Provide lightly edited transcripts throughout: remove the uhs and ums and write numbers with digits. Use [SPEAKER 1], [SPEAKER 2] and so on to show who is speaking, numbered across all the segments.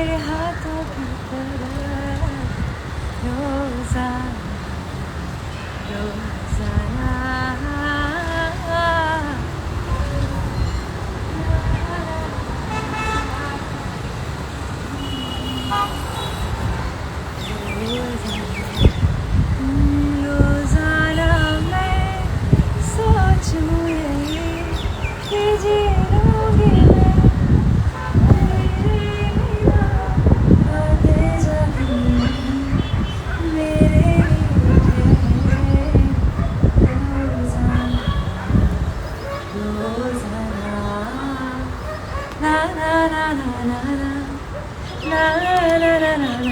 [SPEAKER 1] मेरे हाथों की तरह रोज़ाना रोज़ाना रोज़ाना मैं सोचूं यही कि जी लूँगी मैं तेरे बिना आते जाके मेरे लिए रोज़ाना रोज़ाना ना ना ना ना ना ना ना ना ना ना ना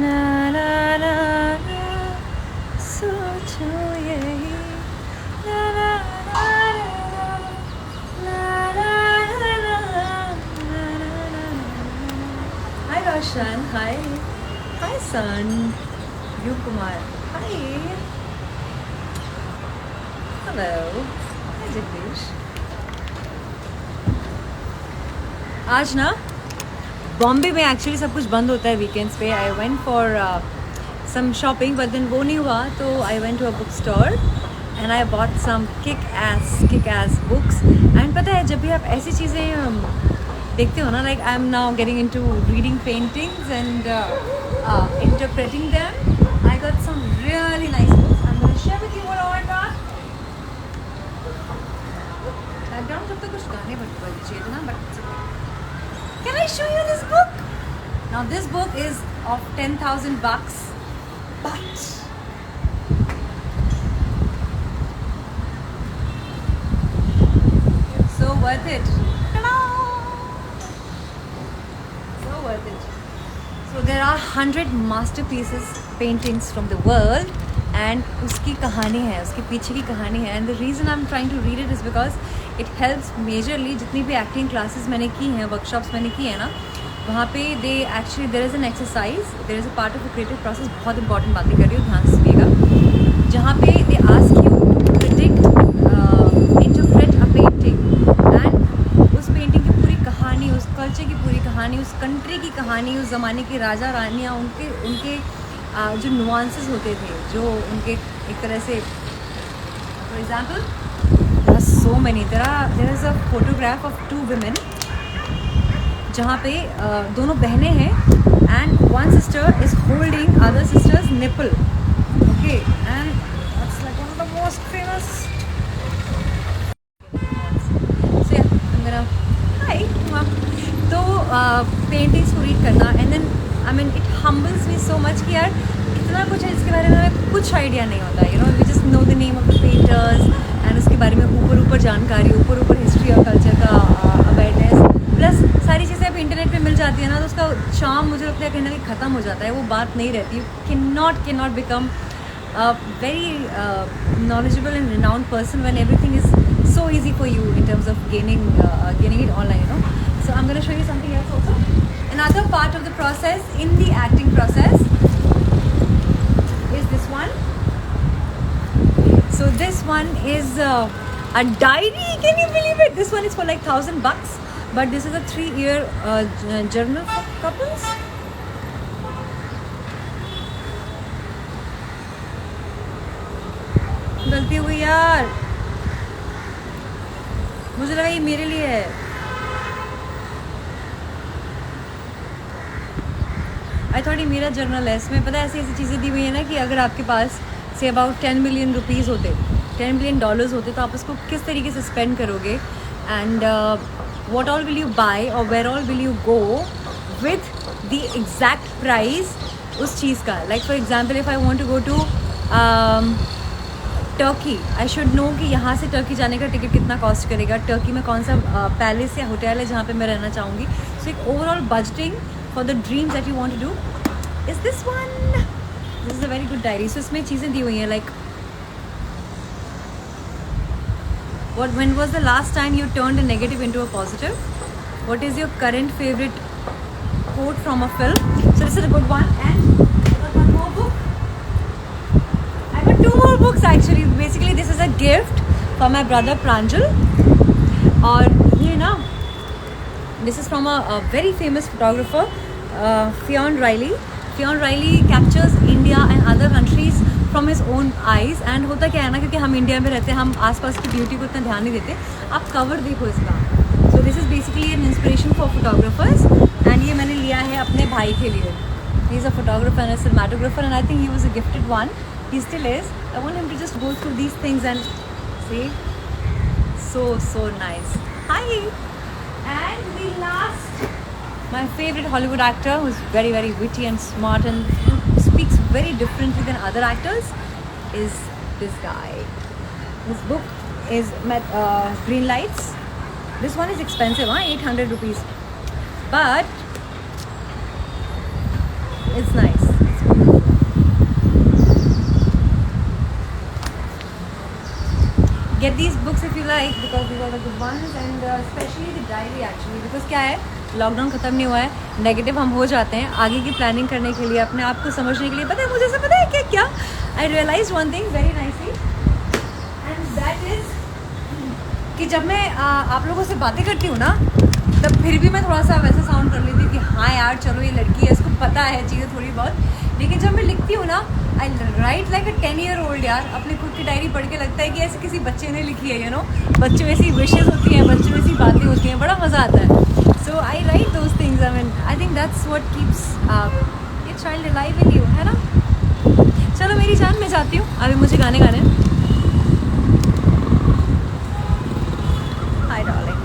[SPEAKER 1] ना ना ना सोचूं यही ना ना ना ना ना ना ना ना Hi Roshan, hi. Hi son. You Kumar. Hi. Hello. Hi Jagdish. आज ना बॉम्बे में एक्चुअली सब कुछ बंद होता है वीकेंड्स पे. I went for some shopping but then वो नहीं हुआ तो I went to a book store and I bought some kick ass books. एंड पता है जब भी आप ऐसी चीज़ें देखते हो ना, like I am now getting into reading paintings and interpreting them. I got some really nice books. I am gonna share with you what I got. Background जब तक कुछ गाने बज थे ना, but can I show you this book? Now this book is of 10,000 bucks, but so worth it. Ta-da! So worth it. So there are 100 masterpieces paintings from the world and उसकी कहानी है, उसके पीछे की कहानी है. And the reason I'm trying to read it is because it helps majorly. जितनी भी एक्टिंग क्लासेस मैंने की हैं, वर्कशॉप्स मैंने की हैं ना, वहाँ पे they actually there is an exercise, there is a part of the creative process. बहुत इंपॉर्टेंट बातें कर रही हूँ, ध्यान से सुनिएगा. जहाँ पे they ask you to predict, interpret a painting and उस पेंटिंग की पूरी कहानी, उस कल्चर की पूरी कहानी, उस कंट्री की कहानी, उस ज़माने के राजा रानियाँ, उनके जो नुआंसेस होते थे, जो उनके एक तरह से, for example so many. There is a photograph of two women जहाँ पे दोनों बहनें हैं and one sister is holding other sister's nipple. Okay, and that's like one of the most famous. So yeah, I'm gonna hi. तो paintings को read करना and then I mean it humbles me so much कि यार इतना कुछ है जिसके बारे में हमें कुछ आइडिया नहीं होता. You know, we just know the name of the painters and उसके बारे में ऊपर जानकारी, ऊपर हिस्ट्री और कल्चर का अवेयरनेस, प्लस सारी चीज़ें अब इंटरनेट पे मिल जाती है ना, तो उसका चार्म मुझे लगता है कहीं ना कहीं ख़त्म हो जाता है. वो बात नहीं रहती. You can not become very knowledgeable and renowned person when everything is so easy for you in terms of gaining it online, you know. So I'm going to show you something else also. Another part of the process in the acting process is this one. So this one is a diary. Can you believe it? This one is for like $1,000, but this is a 3-year journal for couples. गलती हुई यार, मुझे लगा ये मेरे लिए है. I thought ये मेरा जर्नल है. इसमें पता है ऐसी चीज़ें दी हुई है ना कि अगर आपके पास से अबाउट 10 मिलियन रुपीज़ होते, $10 मिलियन होते, तो आप उसको किस तरीके से स्पेंड करोगे and what all will you buy और where all will you go with the exact price उस चीज़ का. Like for example if I want to go to Turkey, I should know कि यहाँ से टर्की जाने का टिकट कितना कॉस्ट करेगा, टर्की में कौन सा पैलेस या होटल है जहाँ पे मैं रहना चाहूँगी. सो एक overall budgeting for the dreams that you want to do is this one. This is a very good diary. So इसमें चीज़ें दी हुई हैं like when was the last time you turned a negative into a positive? What is your current favorite quote from a film? So this is a good one. And I got one more book. I got 2 more books actually. for my brother Pranjal. और ये ना, this is from a very famous photographer, Fionn Riley. Fionn Riley captures India and other countries from his own eyes. And होता क्या है ना, क्योंकि हम India में रहते हैं, हम आसपास की ब्यूटी को इतना ध्यान नहीं देते. आप कवर देखो इसका. So this is basically an inspiration for photographers. And ये मैंने लिया है अपने भाई के लिए. He is a photographer and a cinematographer, and I think he was a gifted one. He still is. I want him to just go through these things and see. So nice. Hi. And the last, my favorite Hollywood actor, who's very, very witty and smart and speaks very differently than other actors, is this guy. His book is Green Lights. This one is expensive, 800 rupees. But it's nice. Get these books if you like, because these are the good ones, and especially the diary actually, because क्या है, lockdown ख़त्म नहीं हुआ है, negative हम हो जाते हैं आगे की प्लानिंग करने के लिए, अपने आप को समझने के लिए. पता है मुझे से पता है क्या I realise one thing very nicely, and that is कि जब मैं आप लोगों से बातें करती हूँ ना, तब फिर भी मैं थोड़ा सा वैसा साउंड कर लेती हूँ कि हाँ यार चलो ये लड़की है, इसको पता है चीज़ें थोड़ी बहुत. लेकिन जब मैं लिखती हूँ ना, आई राइट लाइक अ 10-year-old यार. अपने खुद की डायरी पढ़ के लगता है कि ऐसे किसी बच्चे ने लिखी है, यू नो. बच्चों ऐसी विशेज़ होती हैं, बच्चों ऐसी बातें होती हैं, बड़ा मज़ा आता है. So I write those things. I mean I think that's what keeps ये चाइल्ड अलाइव इन यू, है ना. चलो मेरी जान, मैं जाती हूँ, अभी मुझे गाने गाने. Hi darling.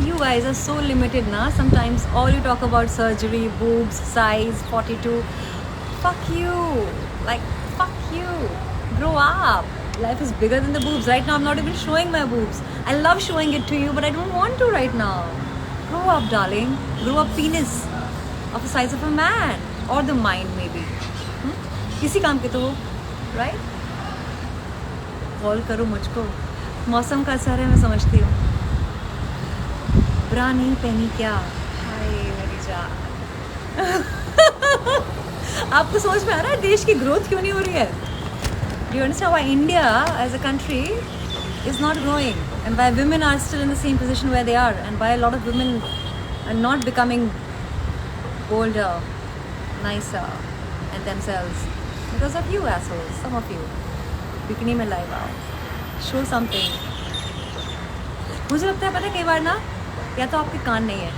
[SPEAKER 1] You guys are so limited na. Sometimes all you talk about surgery, boobs, size, 42. Fuck you. Like, fuck you. Grow up. Life is bigger than the boobs. Right now I'm not even showing my boobs. I love showing it to you, but I don't want to right now. Grow up, darling. Grow up, penis of the size of a man. Or the mind maybe. किसी काम के तो हो, right? Call करो मुझको. मौसम का असर है, मैं समझती हूँ. ब्रा नहीं पहनी क्या, हाय मेरी जान. आपको समझ में आ रहा है देश की ग्रोथ क्यों नहीं हो रही है? Do you understand why India as a country is not growing, and why women are still in the same position where they are, and why a lot of women are not becoming bolder, nicer, and themselves? Because of you assholes, some of you. Bikini में live आओ, show something. मुझे लगता है पता है कई बार ना, या तो आपके कान नहीं है,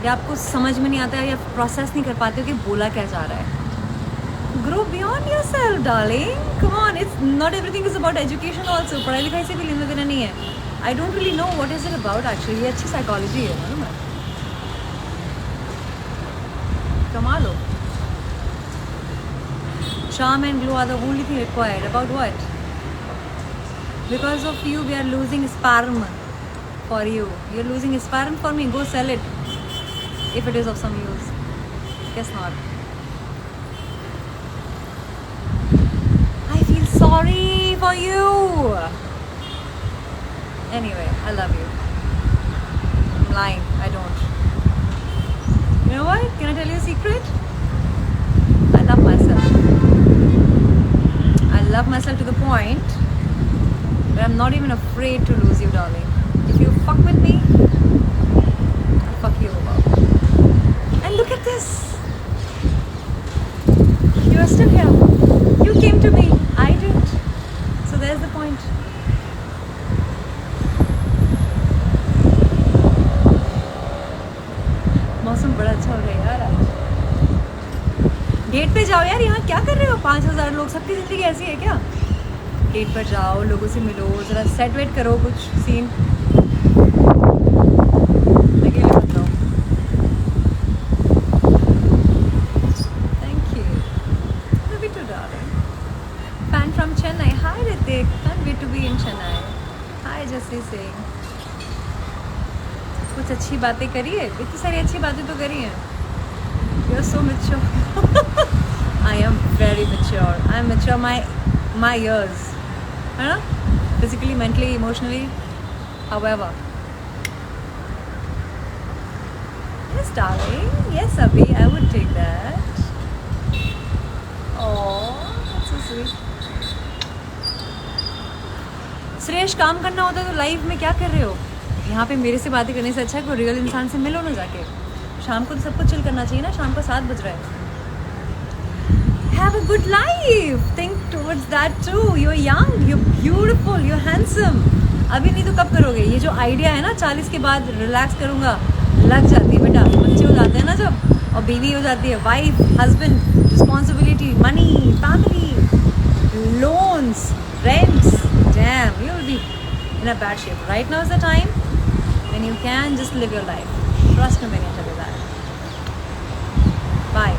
[SPEAKER 1] या आपको समझ में नहीं आता है, या प्रोसेस नहीं कर पाते हो कि बोला क्या जा रहा है. Grow beyond yourself darling, come on. It's not everything is about education also. पढ़ाई लिखाई से भी लेना देना नहीं है. I don't really know what is it about actually. ये अच्छी साइकोलॉजी है मालूम है. कमा लो. charm and glow are the only thing required. About what? Because of you we are losing sperm. For you, you're losing sperm for me. Go sell it if it is of some use. Guess not. I feel sorry for you. Anyway, I love you. I'm lying. I don't. You know what? Can I tell you a secret? I love myself. I love myself to the point where I'm not even afraid to lose you, darling. If you fuck with me, I'll fuck you over. And look at this. You are still here. You came to me. I didn't. So there's the point. मौसम बड़ा अच्छा हो रहा है यार आज. Date पे जाओ यार. यहाँ क्या कर रहे हो? 5000 लोग. सबकी जिंदगी ऐसी है क्या? डेट पर जाओ, लोगों से मिलो, ज़रा सेट वेट करो कुछ सीन. कुछ अच्छी बातें करी है. इतनी सारी अच्छी बातें तो करी हैं. You are so mature. I am very mature. I am mature my years, है ना. physically, mentally, emotionally, however. Yes, darling. Yes, Abhi, I would take that. Oh, that's so sweet. Shreyas, काम करना होता है तो लाइव में क्या कर रहे हो? यहाँ पे मेरे से बातें करने से अच्छा है कोई रियल इंसान से मिलो ना जाके. शाम को तो सबको चिल करना चाहिए ना. शाम को 7 बज रहा है. Have a good life. Think towards that too. You're young, you're beautiful, you're handsome. अभी नहीं तो कब करोगे? ये जो आइडिया है ना 40 के बाद रिलैक्स करूँगा, लग जाती है बेटा. बच्चे हो जाते हैं ना जब, और बीवी हो जाती है, wife, husband, responsibility, money, family, loans, rents. Damn, you will be in a bad shape. Right now is the time when you can just live your life. Trust me when I tell you that. Bye.